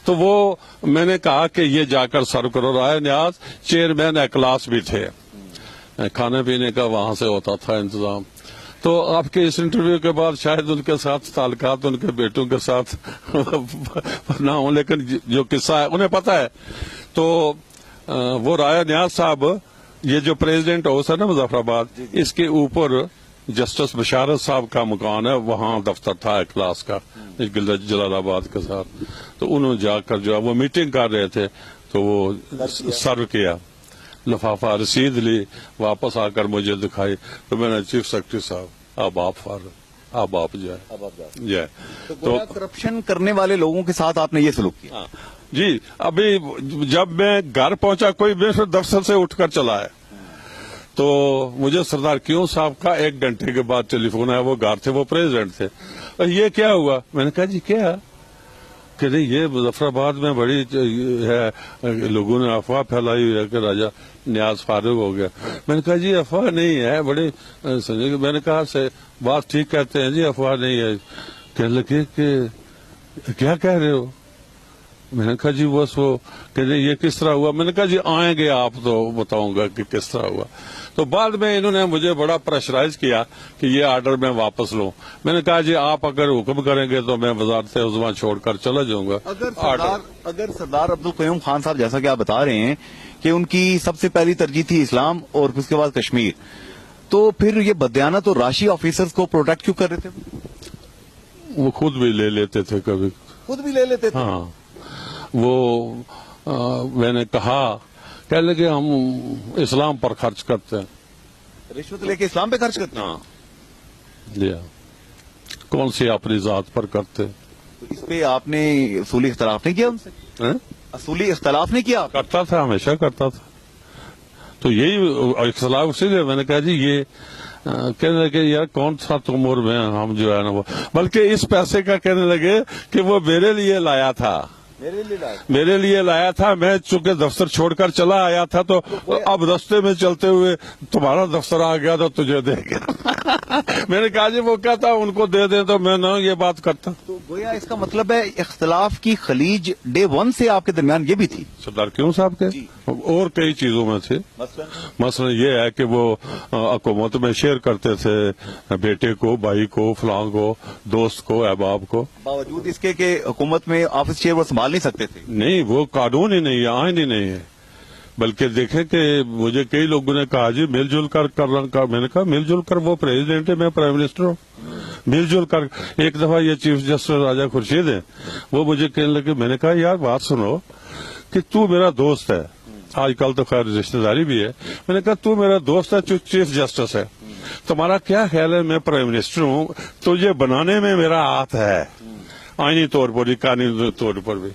تو وہ میں نے کہا کہ یہ جا کر سرو کرو. راجہ نیاز چیئرمین اجلاس بھی تھے، کھانے پینے کا وہاں سے ہوتا تھا انتظام. تو آپ کے اس انٹرویو کے بعد شاید ان کے ساتھ تعلقات ان کے بیٹوں کے ساتھ نہ ہوں، لیکن جو قصہ ہے انہیں پتا ہے. تو وہ راجہ نیاز صاحب، یہ جو پریزیڈنٹ ہاؤس ہے نا مظفر آباد، اس کے اوپر جسٹس بشارت صاحب کا مکان ہے، وہاں دفتر تھا اجلاس کا جلال آباد کے ساتھ. تو انہوں جا کر جو وہ میٹنگ کر رہے تھے تو وہ سرو کیا، لفافہ رسید لی، واپس آ کر مجھے دکھائی. تو میں نے چیف سیکرٹری صاحب اب آپ فارغ، اب آپ جائے. تو کرپشن کرنے والے لوگوں کے ساتھ آپ نے یہ سلوک کیا؟ جی. ابھی جب میں گھر پہنچا، کوئی میں پھر دفتر سے اٹھ کر چلا ہے، تو مجھے سردار کیوں صاحب کا 1 گھنٹے کے بعد ٹیلی فون آیا. وہ گھر تھے، وہ پریزیڈنٹ تھے. یہ کیا ہوا؟ میں نے کہا جی کیا کہ نہیں، یہ مظفر آباد میں بڑی ہے، لوگوں نے افواہ پھیلائی ہوئی ہے کہ راجہ نیاز فارغ ہو گیا. میں نے کہا جی افواہ نہیں ہے، بڑی سمجھے. میں نے کہا سے بات ٹھیک کہتے ہیں جی، افواہ نہیں ہے. کہنے لگے کہ کیا کہہ رہے ہو؟ میں نے کہا جی بس وہ کہ یہ کس طرح ہوا. میں نے کہا جی آئیں گے آپ تو بتاؤں گا کہ کس طرح ہوا. تو بعد میں انہوں نے مجھے بڑا پریشرائز کیا کہ یہ آرڈر میں واپس لوں. میں نے کہا جی آپ اگر حکم کریں گے تو میں وزارت عظمیٰ چھوڑ کر چلا جاؤں گا. اگر سردار عبدالقیوم خان صاحب، جیسا کہ آپ بتا رہے ہیں کہ ان کی سب سے پہلی ترجیح تھی اسلام اور اس کے بعد کشمیر، تو پھر یہ بدیانت اور راشی آفیسرز کو پروٹیکٹ کیوں کر رہے تھے؟ وہ خود بھی لے لیتے تھے، کبھی خود بھی لے لیتے تھے. ہاں. وہ میں نے کہا کہنے لگے ہم اسلام پر خرچ کرتے ہیں. رشوت لے کے اسلام پہ خرچ کرتے ہیں؟ ہاں لیا. کون سی اپنی ذات پر کرتے؟ تو اس پہ آپ نے اصولی اختلاف نہیں کیا ان سے؟ اصولی اختلاف نہیں کیا؟ کرتا تھا، ہمیشہ کرتا تھا. تو یہی اختلاف اسی لیے میں نے کہا جی یہ کہنے لگے یار کون سا تمور میں ہم جو ہے نا وہ، بلکہ اس پیسے کا کہنے لگے کہ وہ میرے لیے لایا تھا، میرے لیے لایا تھا. میں چونکہ دفتر چھوڑ کر چلا آیا تھا، تو اب رستے میں چلتے ہوئے تمہارا دفتر آ گیا تو تجھے دے گیا. میں نے کہا جی وہ کیا تھا، ان کو دے دیں تو میں نہ یہ بات کرتا. تو گویا اس کا مطلب ہے اختلاف کی خلیج ڈے 1 سے آپ کے درمیان یہ بھی تھی؟ سردار کیوں صاحب کے اور کئی چیزوں میں تھے. مثلا یہ ہے کہ وہ حکومت میں شیئر کرتے تھے، بیٹے کو، بھائی کو، فلاں کو، دوست کو، احباب کو. باوجود اس کے کہ حکومت میں آفس چیئر وہ سنبھال نہیں سکتے تھے. نہیں وہ قانون ہی نہیں ہے، آئین ہی نہیں ہے. بلکہ دیکھیں کہ مجھے کئی لوگوں نے کہا جی مل جل کر کرنا. میں نے کہا مل جل کر، وہ پریزیڈنٹ ہے، میں پرائم منسٹر ہوں. مل جل کر. ایک دفعہ یہ چیف جسٹس راجہ خورشید ہیں، وہ مجھے کہنے لگے. میں نے کہا یار بات سنو کہ تو میرا دوست ہے، آج کل تو خیر رشتہ داری بھی ہے. میں نے کہا تو میرا دوست ہے، چیف جسٹس ہے، تمہارا کیا خیال ہے میں پرائم منسٹر ہوں، تو یہ بنانے میں میرا ہاتھ ہے، آئینی طور پر بھی، قانونی طور پر بھی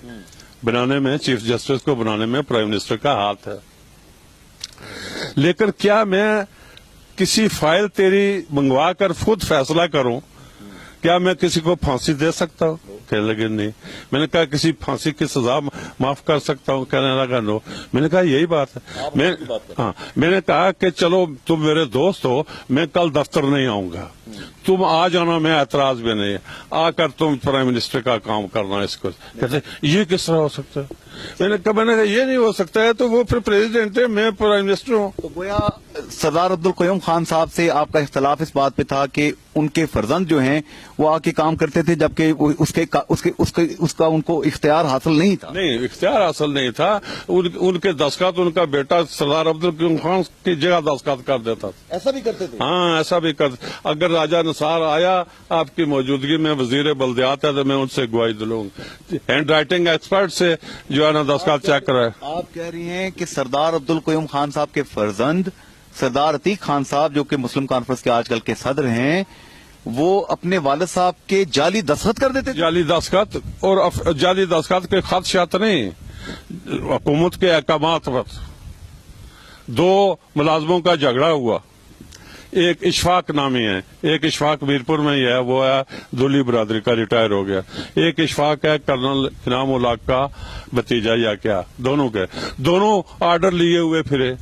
بنانے میں، چیف جسٹس کو بنانے میں پرائم منسٹر کا ہاتھ ہے. لیکن کیا میں کسی فائل تیری منگوا کر خود فیصلہ کروں؟ کیا میں کسی کو پھانسی دے سکتا ہوں؟ کہنے لگے نہیں. میں نے کہا کسی پھانسی کی سزا معاف کر سکتا ہوں؟ کہنے لگا نو. میں نے کہا یہی بات ہے. ہاں میں نے کہا کہ چلو تم میرے دوست ہو، میں کل دفتر نہیں آؤں گا، تم آ جانا، میں اعتراض بھی نہیں ہے، آ کر تم پرائم منسٹر کا کام کرنا. اس کو کہتے یہ کس طرح ہو سکتا ہے؟ میں نے کہا یہ نہیں ہو سکتا ہے، تو وہ پھر پریزیڈنٹ ہے، میں پرائم منسٹر ہوں. تو گویا سردار عبدالقیوم خان صاحب سے آپ کا اختلاف اس بات پہ تھا کہ ان کے فرزند جو ہیں وہ آ کے کام کرتے تھے، جبکہ اس کا ان کو اختیار حاصل نہیں تھا. نہیں اختیار حاصل نہیں تھا. ان کے دستخط ان کا بیٹا سردار عبدالقیوم خان کی جگہ دستخط کر دیتا تھا. ایسا بھی کرتے تھے؟ ہاں ایسا بھی اگر راجہ نثار آیا آپ کی موجودگی میں، وزیر بلدیات ہے، تو میں ان سے گواہی دلوں گا، ہینڈ رائٹنگ ایکسپرٹ سے جو ہے نا دستخط چیک کرائے. آپ کہہ رہی ہیں کہ سردار عبدالقیوم خان صاحب کے فرزند سردار عتیق خان صاحب، جو کہ مسلم کانفرنس کے آج کل کے صدر ہیں، وہ اپنے والد صاحب کے جعلی دستخط کر دیتے تھے؟ جعلی دستخط اور جعلی دستخط کے خط شات نہیں، حکومت کے احکامات پر دو ملازموں کا جھگڑا ہوا، ایک اشفاق نامی ہے، ایک اشفاق میرپور میں ہی ہے، وہ ہے دلی برادری کا، ریٹائر ہو گیا، ایک اشفاق ہے کرنل انعام الاق کا بھتیجا یا کیا، دونوں کے دونوں آرڈر لیے ہوئے پھرے،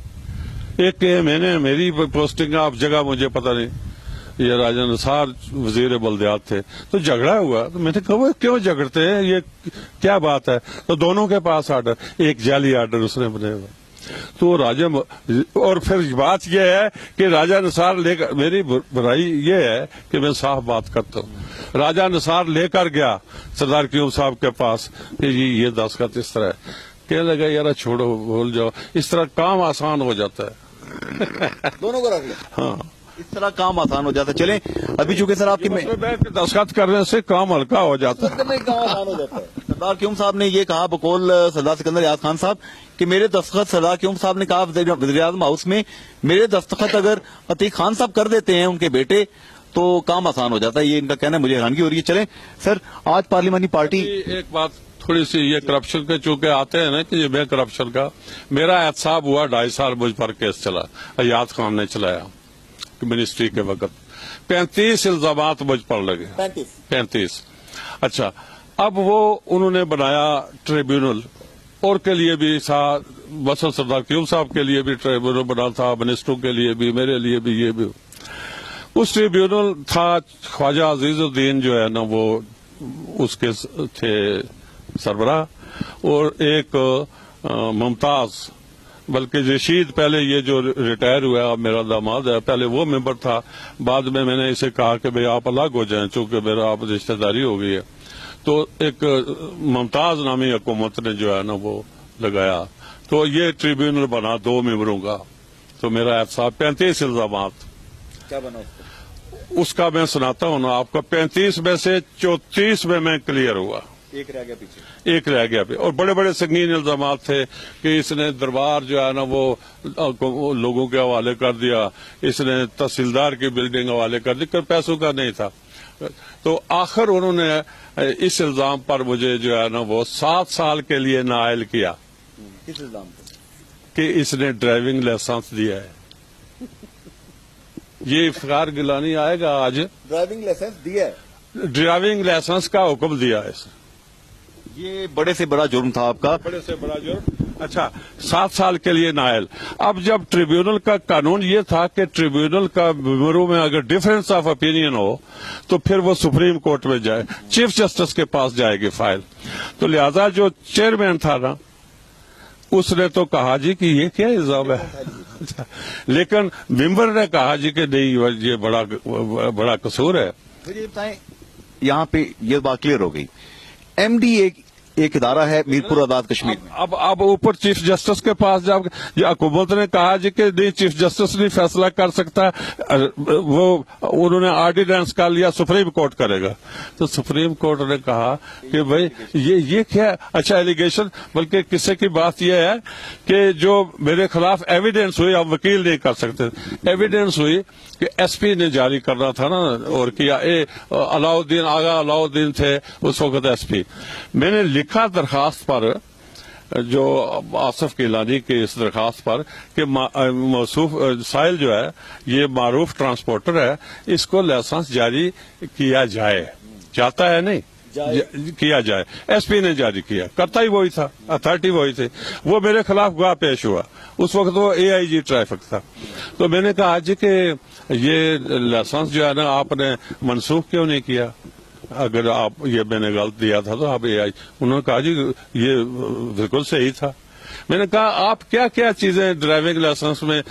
ایک کہ میں نے میری پوسٹنگ آپ جگہ مجھے پتہ نہیں، یہ راجہ نثار وزیر بلدیات تھے، تو جھگڑا ہوا، تو میں نے کہا وہ کیوں جھگڑتے ہیں، یہ کیا بات ہے، تو دونوں کے پاس آرڈر، ایک جعلی آرڈر اس نے بنے ہوا، تو راجہ، اور پھر بات یہ ہے کہ راجہ نثار لے کر، میری برائی یہ ہے کہ میں صاف بات کرتا ہوں، راجہ نثار لے کر گیا سردار قیوم صاحب کے پاس کہ یہ دستخط اس طرح ہے، کہنے لگا یار چھوڑو بھول جاؤ، اس طرح کام آسان ہو جاتا ہے، دونوں کو رکھ لیں، ہاں اس طرح کام آسان ہو جاتا ہے۔ چلیں ابھی چونکہ سر آپ کی دستخط کرنے سے کام ہلکا ہو جاتا ہے، کام آسان ہو جاتا ہے۔ سردار قیوم صاحب نے یہ کہا بقول سردار سکندر یاد خان صاحب کہ میرے دستخط، سردار قیوم صاحب نے کہا وزیر اعظم ہاؤس میں، میرے دستخط اگر عتیق خان صاحب کر دیتے ہیں ان کے بیٹے تو کام آسان ہو جاتا ہے، یہ ان کا کہنا ہے، مجھے حیرانگی ہو رہی ہے۔ چلیں سر، آج پارلیمانی پارٹی، ایک بات تھوڑی سی، یہ کرپشن کے چونکہ آتے ہیں نا کہ یہ میں کرپشن کا، میرا احتساب ہوا 2.5 سال مجھ پر کیس چلا، ایاز خان نے چلایا منسٹری کے وقت، 35 الزامات مجھ پر لگے، 35۔ اچھا، اب وہ انہوں نے بنایا ٹریبیونل، اور کے لیے بھی تھا، مثلا سردار قیوم صاحب کے لیے بھی ٹریبیونل بنا تھا، منسٹروں کے لیے بھی، میرے لیے بھی، یہ بھی۔ اس ٹریبیونل تھا خواجہ عزیز الدین جو ہے نا، وہ اس کے تھے سربراہ، اور ایک ممتاز، بلکہ رشید پہلے یہ جو ریٹائر ہوا اب میرا داماد ہے، پہلے وہ ممبر تھا، بعد میں میں نے اسے کہا کہ بھئی آپ الگ ہو جائیں چونکہ میرا آپ رشتہ داری ہو گئی ہے، تو ایک ممتاز نامی حکومت نے جو ہے نا وہ لگایا، تو یہ ٹریبیونل بنا 2 ممبروں کا، تو میرا احتساب 35 الزامات، کیا بنا اس کا میں سناتا ہوں نا آپ کو، 35 میں سے 34 میں کلیئر ہوا، ایک رہ گیا پیچھے، ایک رہ گیا بھی، اور بڑے بڑے سنگین الزامات تھے کہ اس نے دربار جو ہے نا وہ لوگوں کے حوالے کر دیا، اس نے تحصیلدار کی بلڈنگ حوالے کر دی، پیسوں کا نہیں تھا، تو آخر انہوں نے اس الزام پر مجھے جو ہے نا وہ 7 سال کے لیے نااہل کیا، کس الزام پہ؟ کہ اس نے ڈرائیونگ لائسنس دیا ہے۔ یہ افتخار گیلانی آئے گا آج، ڈرائیونگ لائسنس دیا ہے، ڈرائیونگ لائسنس کا حکم دیا ہے، یہ بڑے سے بڑا جرم تھا آپ کا، بڑے سے بڑا جرم۔ اچھا، 7 سال کے لیے نااہل۔ اب جب ٹریبیونل کا قانون یہ تھا کہ ٹریبیونل کا ممبروں میں اگر ڈفرینس آف اوپینین ہو تو پھر وہ سپریم کورٹ میں جائے، چیف جسٹس کے پاس جائے گی فائل، تو لہذا جو چیئرمین تھا نا، اس نے تو کہا جی کہ یہ کیا الزام ہے، لیکن ممبر نے کہا جی کہ نہیں، یہ بڑا قصور ہے۔ مجھے بتائیں، یہاں پہ یہ بات کلیئر ہو گئی، ایم ڈی ایک ادارہ ہے میرپور آزاد کشمیر میں، اب اوپر چیف جسٹس کے پاس جا یہ حکومت نے کہا جی کہ نہیں، چیف جسٹس نہیں فیصلہ کر سکتا، وہ انہوں نے آرڈیننس کر لیا، سپریم کورٹ کرے گا، تو سپریم کورٹ نے کہا کہ بھائی یہ کیا، اچھا ایلیگیشن، بلکہ قصے کی بات یہ ہے کہ جو میرے خلاف ایویڈنس ہوئی، اب وکیل نہیں کر سکتے، ایویڈنس ہوئی کہ ایس پی نے جاری کرنا تھا نا، اور کیا علاؤدین، آغا علاؤدین تھے اس وقت ایس پی، میں نے لکھا درخواست پر، جو آصف گیلانی کی اس درخواست پر کہ موصوف سائل جو ہے یہ معروف ٹرانسپورٹر ہے، اس کو لائسنس جاری کیا جائے، جاتا ہے نہیں کیا جائے، ایس پی نے جاری کیا، کرتا ہی وہی تھا، اتھارٹی وہی تھی، وہ میرے خلاف گواہ پیش ہوا، اس وقت وہ اے آئی جی ٹریفک تھا، تو میں نے کہا جی کہ یہ لائسنس جو ہے نا آپ نے منسوخ کیوں نہیں کیا، اگر آپ یہ میں نے غلط دیا تھا تو آپ اے آئی، انہوں نے کہا جی یہ بالکل صحیح تھا۔ میں نے کہا آپ کیا کیا چیزیں ڈرائیونگ لائسنس میں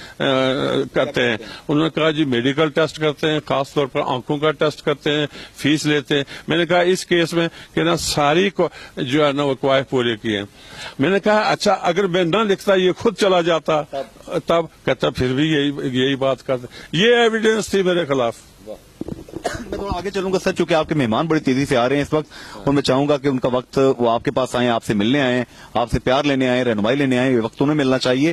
کرتے ہیں، انہوں نے کہا جی میڈیکل ٹیسٹ کرتے ہیں، خاص طور پر آنکھوں کا ٹیسٹ کرتے ہیں، فیس لیتے ہیں، میں نے کہا اس کیس میں کہ نا ساری کو جو ہے نا وہ کوائف پورے کیے ہیں، میں نے کہا اچھا اگر میں نہ لکھتا یہ خود چلا جاتا، تب کہتا پھر بھی یہی بات کرتے، یہ ایویڈنس تھی میرے خلاف۔ میں تھوڑا آگے چلوں گا سر، چونکہ آپ کے مہمان بڑی تیزی سے آ رہے ہیں اس وقت، اور میں چاہوں گا کہ ان کا وقت، وہ آپ کے پاس آئیں، آپ سے ملنے آئیں، آپ سے پیار لینے آئیں، رہنمائی لینے آئیں، یہ وقت انہیں ملنا چاہیے۔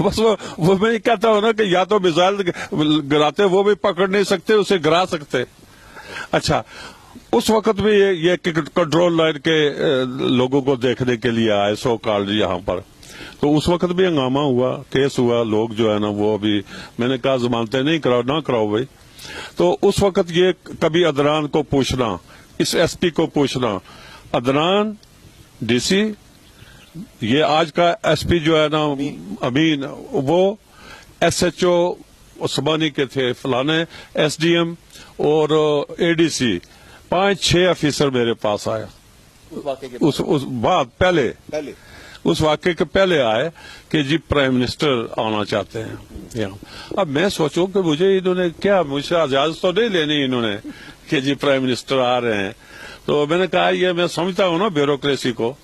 بس وہ میں کہتا ہوں نا کہ یا تو میزائل گراتے وہ بھی پکڑ نہیں سکتے, اسے گرا سکتے. اچھا, اس وقت بھی یہ کنٹرول لائن کے لوگوں کو دیکھنے کے لیے آئے سو کالج یہاں پر, تو اس وقت بھی ہنگامہ ہوا, کیس ہوا, لوگ جو ہے نا وہ بھی میں نے کہا ضمانتیں نہیں کراؤ, نہ کراؤ بھائی. تو اس وقت یہ کبھی عدنان کو پوچھنا, اس ایس پی کو پوچھنا, عدنان ڈی سی, یہ آج کا ایس پی جو ہے نا امین, وہ ایس ایچ او عثمانی کے تھے, فلانے ایس ڈی ایم اور اے ڈی سی, 5-6 آفیسر میرے پاس آیا اس بات پہلے اس واقعے کے پہلے آئے کہ جی پرائم منسٹر آنا چاہتے ہیں یہاں. اب میں سوچوں کہ مجھے انہوں نے کیا, مجھ سے اجازت تو نہیں لینی انہوں نے کہ جی پرائم منسٹر آ رہے ہیں. تو میں نے کہا یہ میں سمجھتا ہوں نا بیوروکریسی کو,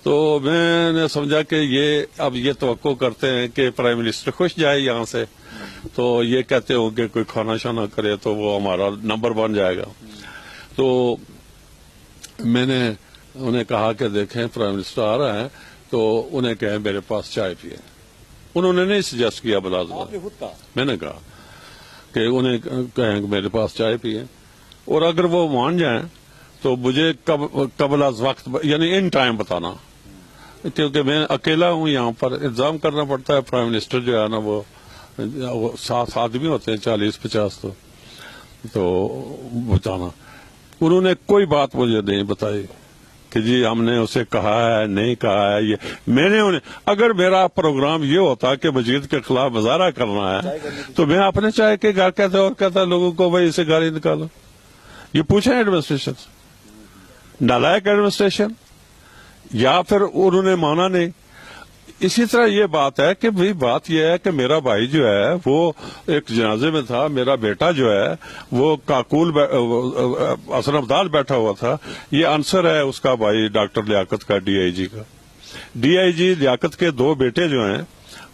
تو میں نے سمجھا کہ یہ اب یہ توقع کرتے ہیں کہ پرائم منسٹر خوش جائے یہاں سے, تو یہ کہتے ہوں کہ کوئی کھانا شانا کرے تو وہ ہمارا نمبر بن جائے گا. تو میں نے انہیں کہا کہ دیکھیں پرائم منسٹر آ رہا ہے تو انہیں کہیں میرے پاس چائے پیے. انہوں نے نہیں سجیسٹ کیا بلازمہ, میں نے کہا کہ انہیں کہیں کہ میرے پاس چائے پیے, اور اگر وہ مان جائیں تو مجھے قبل از وقت یعنی ان ٹائم بتانا, کیونکہ میں اکیلا ہوں یہاں پر, انتظام کرنا پڑتا ہے. پرائم منسٹر جو ہے نا وہ 7 آدمی ہوتے ہیں, 40-50, تو بتانا. انہوں نے کوئی بات مجھے نہیں بتائی کہ جی ہم نے اسے کہا ہے نہیں کہا ہے. یہ میں نے انہیں, اگر میرا پروگرام یہ ہوتا کہ مجید کے خلاف مظاہرہ کرنا ہے تو میں اپنے چائے کے گھر کہتا اور کہتا لوگوں کو بھائی اسے گاڑی نکالو. یہ پوچھیں ایڈمنسٹریشن سے, نالائق ایڈمنسٹریشن, یا پھر انہوں نے مانا نہیں. اسی طرح یہ بات ہے کہ بھئی بات یہ ہے کہ میرا بھائی جو ہے وہ ایک جنازے میں تھا, میرا بیٹا جو ہے وہ کاکول حسن ابدال بیٹھا ہوا تھا. یہ انصر ہے اس کا بھائی ڈاکٹر لیاقت کا, ڈی آئی جی کا. ڈی آئی جی لیاقت کے 2 بیٹے جو ہیں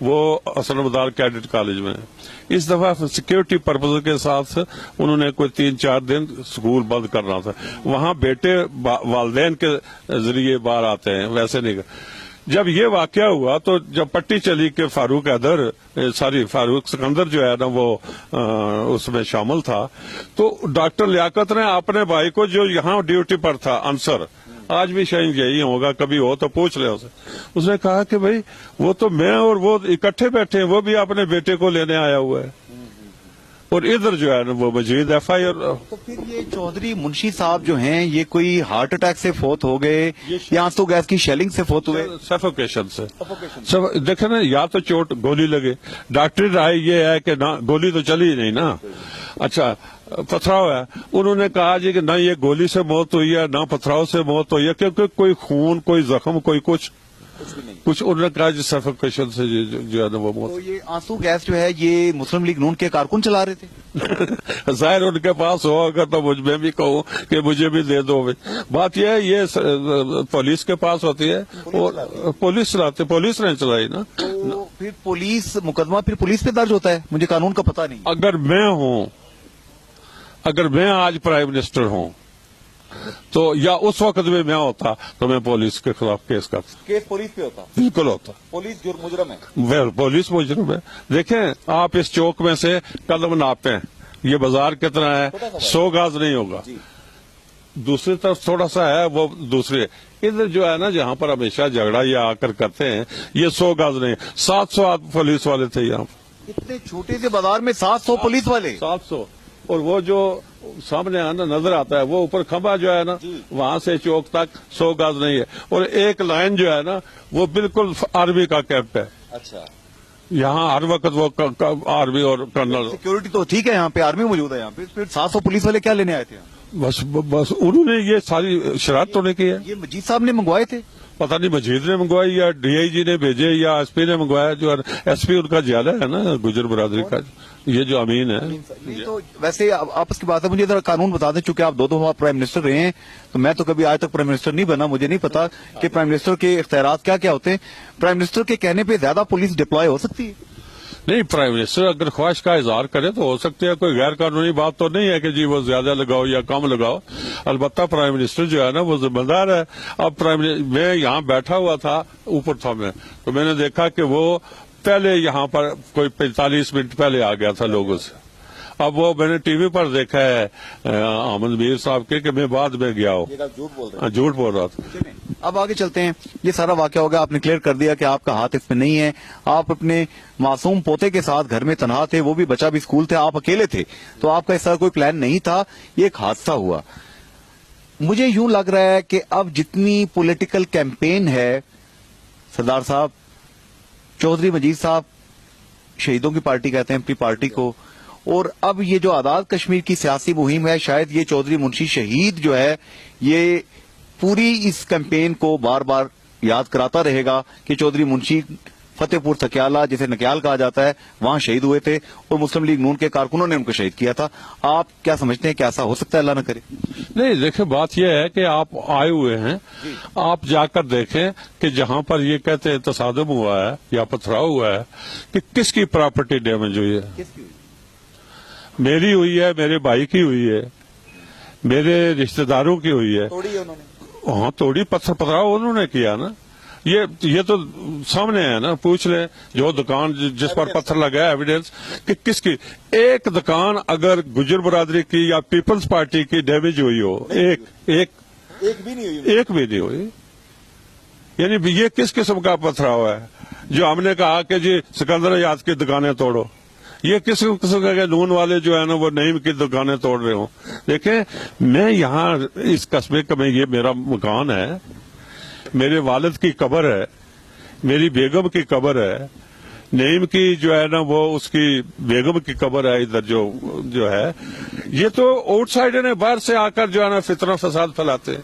وہ حسن ابدال کیڈٹ کالج میں ہیں. اس دفعہ سیکیورٹی پرپز کے ساتھ انہوں نے کوئی 3-4 دن سکول بند کرنا تھا. وہاں بیٹے والدین کے ذریعے باہر آتے ہیں, ویسے نہیں. جب یہ واقعہ ہوا تو جب پٹی چلی کہ فاروق سکندر جو ہے نا وہ اس میں شامل تھا, تو ڈاکٹر لیاقت نے اپنے بھائی کو جو یہاں ڈیوٹی پر تھا, انصر, آج بھی شاید یہی ہوگا, کبھی ہو تو پوچھ لے اسے, اس نے کہا کہ بھئی وہ تو میں اور وہ اکٹھے بیٹھے ہیں, وہ بھی اپنے بیٹے کو لینے آیا ہوا ہے, اور ادھر جو ہے نا وہ مزید ایف آئی آر. تو پھر یہ چودھری منشی صاحب جو ہیں یہ کوئی ہارٹ اٹیک سے فوت ہو گئے یا آنسو گیس کی شیلنگ سے فوت ہوئے؟ سفوکیشن سے. دیکھیں نا, یا تو چوٹ گولی لگے, ڈاکٹری رائے یہ ہے کہ نہ گولی تو چلی ہی نہیں نا. اچھا پتھراؤ ہے, انہوں نے کہا جی کہ نہ یہ گولی سے موت ہوئی ہے نہ پتھراؤ سے موت ہوئی ہے, کیونکہ کوئی خون, کوئی زخم, کوئی کچھ انہوں نے کہا جی سفوکیشن سے جو ہے نا وہ موت. تو یہ آنسو گیس جو ہے یہ مسلم لیگ نون کے کارکن چلا رہے تھے؟ ظاہر ان کے پاس ہوگا تو مجھ میں بھی کہوں کہ مجھے بھی دے دو. بات یہ ہے یہ پولیس کے پاس ہوتی ہے, اور پولیس چلاتے, پولیس نے چلائی نا. پھر پولیس مقدمہ پھر پولیس پہ درج ہوتا ہے, مجھے قانون کا پتہ نہیں. اگر میں آج پرائم منسٹر ہوں تو یا اس وقت میں ہوتا تو میں پولیس کے خلاف کیس کرتا. کیس پولیس پہ ہوتا؟ بالکل ہوتا. پولیس مجرم ہے. پولیس مجرم ہے. دیکھیں آپ اس چوک میں سے قدم ناپیں, یہ بازار کتنا ہے, 100 گاز نہیں ہوگا. دوسری طرف تھوڑا سا ہے, وہ دوسرے ادھر جو ہے نا جہاں پر ہمیشہ جھگڑا یہ آ کر کرتے ہیں, یہ 100 گاز نہیں, 700 پولیس والے تھے یہاں پر. اتنے چھوٹے سے بازار میں 700 پولیس والے؟ 700. اور وہ جو سامنے آنا نظر آتا ہے وہ اوپر کھمبا جو ہے نا وہاں سے چوک تک 100 گاز نہیں ہے, اور ایک لائن جو ہے نا وہ بالکل آرمی کا کیمپ ہے. اچھا, یہاں ہر وقت وہ آرمی اور کرنل. سیکورٹی تو ٹھیک ہے, یہاں پہ آرمی موجود ہے, یہاں پہ پھر 700 پولیس والے کیا لینے آئے تھے؟ بس انہوں نے یہ ساری شرارت تو نہیں کی ہے. یہ مجید صاحب نے منگوائے تھے؟ پتہ نہیں مجید نے منگوائی یا ڈی آئی جی نے بھیجے یا ایس پی نے منگوایا. جو ایس پی ان کا زیادہ ہے نا گجر برادری کا, یہ جو امین ہے. تو ویسے آپس کی بات ہے, مجھے ذرا قانون بتا دیں, چونکہ آپ 2 دفعہ پرائم منسٹر رہے ہیں, تو میں تو کبھی آج تک پرائم منسٹر نہیں بنا, مجھے نہیں پتا کہ پرائم منسٹر کے اختیارات کیا کیا ہوتے ہیں. پرائم منسٹر کے کہنے پہ زیادہ پولیس ڈپلوائے ہو سکتی ہے؟ نہیں، پرائم منسٹر اگر خواہش کا اظہار کرے تو ہو سکتی ہے، کوئی غیر قانونی بات تو نہیں ہے کہ جی وہ زیادہ لگاؤ یا کم لگاؤ. البتہ پرائم منسٹر جو ہے نا وہ ذمہ دار ہے. اب میں یہاں بیٹھا ہوا تھا، اوپر تھا میں، تو میں نے دیکھا کہ وہ پہلے یہاں پر کوئی 45 منٹ پہلے آ گیا تھا لوگوں سے. اب وہ میں نے ٹی وی پر دیکھا ہے احمد میر صاحب کے کہ میں بعد میں گیا ہوں. جھوٹ بول رہا تھا. اب آگے چلتے ہیں. یہ سارا واقعہ ہوگا، آپ نے کلیئر کر دیا کہ آپ کا ہاتھ اس میں نہیں ہے. آپ اپنے معصوم پوتے کے ساتھ گھر میں تنہا تھے، وہ بھی بچہ بھی اسکول تھے، آپ اکیلے تھے، تو آپ کا اس طرح کوئی پلان نہیں تھا. یہ ایک حادثہ ہوا. مجھے یوں لگ رہا ہے کہ اب جتنی پولیٹیکل کیمپین ہے، سردار صاحب، چودھری مجید صاحب شہیدوں کی پارٹی کہتے ہیں اپنی پارٹی کو، اور اب یہ جو آزاد کشمیر کی سیاسی مہم ہے، شاید یہ چودھری منشی شہید جو ہے یہ پوری اس کیمپین کو بار بار یاد کراتا رہے گا کہ چودھری منشی فتح پور تکیالہ، جسے نکیال کہا جاتا ہے، وہاں شہید ہوئے تھے اور مسلم لیگ نون کے کارکنوں نے ان کو شہید کیا تھا. آپ کیا سمجھتے ہیں کہ ایسا ہو سکتا ہے؟ اللہ نہ کرے. نہیں، دیکھیں بات یہ ہے کہ آپ آئے ہوئے ہیں، آپ جا کر دیکھیں کہ جہاں پر یہ کہتے ہیں تصادم ہوا ہے یا پتھراؤ ہوا ہے کہ کس کی پراپرٹی ڈیمیج ہوئی ہے. میری ہوئی ہے، میرے بھائی کی ہوئی ہے، میرے رشتہ داروں کی ہوئی ہے. ہاں، توڑی پتھر پتھراؤ انہوں نے کیا نا. یہ تو سامنے ہے نا، پوچھ لیں جو دکان جس پر پتھر لگا ہے، ایویڈنس کہ کس کی. ایک دکان اگر گجر برادری کی یا پیپلز پارٹی کی ڈیمیج ہوئی ہو، ایک بھی نہیں ہوئی، یعنی یہ کس قسم کا پتھراؤ ہے جو ہم نے کہا کہ جی سکندر آزاد کی دکانیں توڑو؟ یہ کس قسم کا نون والے جو ہے نا وہ نعیم کی دکانیں توڑ رہے ہوں؟ دیکھیں، میں یہاں اس قصبے کا میں، یہ میرا مکان ہے، میرے والد کی قبر ہے، میری بیگم کی قبر ہے، نعیم کی جو ہے نا وہ اس کی بیگم کی قبر ہے ادھر جو ہے. یہ تو آؤٹ سائڈر نے باہر سے آ کر جو ہے نا فتنہ فساد پھیلاتے.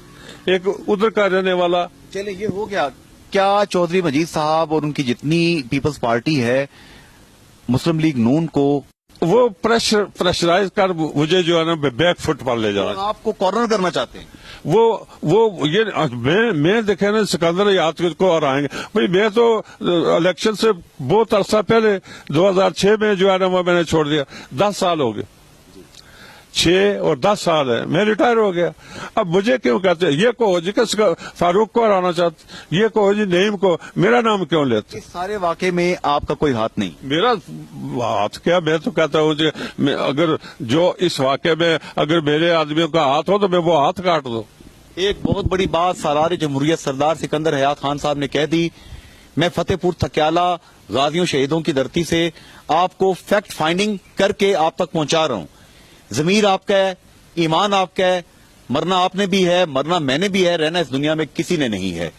ایک ادھر کا رہنے والا. چلے یہ ہو گیا. کیا چودھری مجید صاحب اور ان کی جتنی پیپلز پارٹی ہے، مسلم لیگ نون کو وہ پریشرائز کر مجھے جو ہے نا بیک فٹ پر لے جانا، آپ کو کارنر کرنا چاہتے ہیں؟ وہ یہ میں دیکھے نا سکندر یاد کو اور آئیں گے بھائی. میں تو الیکشن سے بہت عرصہ پہلے 2006 میں جو ہے نا وہ میں نے چھوڑ دیا. 10 سال ہو گئے، 6 اور 10 سال ہے، میں ریٹائر ہو گیا. اب مجھے کیوں کہتے ہیں یہ کہو جی کہ فاروق کو ہرانا چاہتے، یہ کہو جی نعیم کو، میرا نام کیوں لیتے؟ اس سارے واقعے میں آپ کا کوئی ہاتھ نہیں؟ میرا ہاتھ کیا، میں تو کہتا ہوں جی اگر جو اس واقعے میں اگر میرے آدمیوں کا ہاتھ ہو تو میں وہ ہاتھ کاٹ دو. ایک بہت بڑی بات سالار جمہوریت سردار سکندر حیات خان صاحب نے کہہ دی. میں فتح پور تکیالہ غازیوں شہیدوں کی دھرتی سے آپ کو فیکٹ فائنڈنگ کر کے آپ تک پہنچا رہا ہوں. ضمیر آپ کا ہے، ایمان آپ کا ہے، مرنا آپ نے بھی ہے، مرنا میں نے بھی ہے، رہنا اس دنیا میں کسی نے نہیں ہے.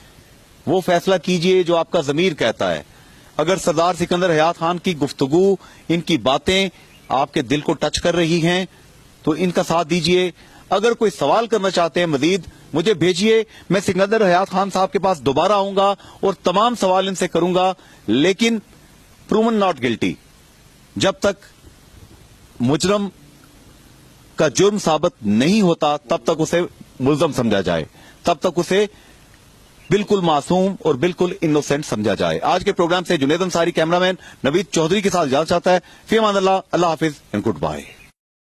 وہ فیصلہ کیجئے جو آپ کا ضمیر کہتا ہے. اگر سردار سکندر حیات خان کی گفتگو، ان کی باتیں آپ کے دل کو ٹچ کر رہی ہیں تو ان کا ساتھ دیجئے. اگر کوئی سوال کرنا چاہتے ہیں مزید، مجھے بھیجئے. میں سکندر حیات خان صاحب کے پاس دوبارہ آؤں گا اور تمام سوال ان سے کروں گا، لیکن پروون ناٹ گلٹی. جب تک مجرم کا جرم ثابت نہیں ہوتا تب تک اسے ملزم سمجھا جائے، تب تک اسے بالکل معصوم اور بالکل انوسینٹ سمجھا جائے. آج کے پروگرام سے جنید انصاری، کیمرہ مین نوید چودھری کے ساتھ اجازت چاہتا ہے. فی امان اللہ، اللہ حافظ اینڈ گڈ بائے.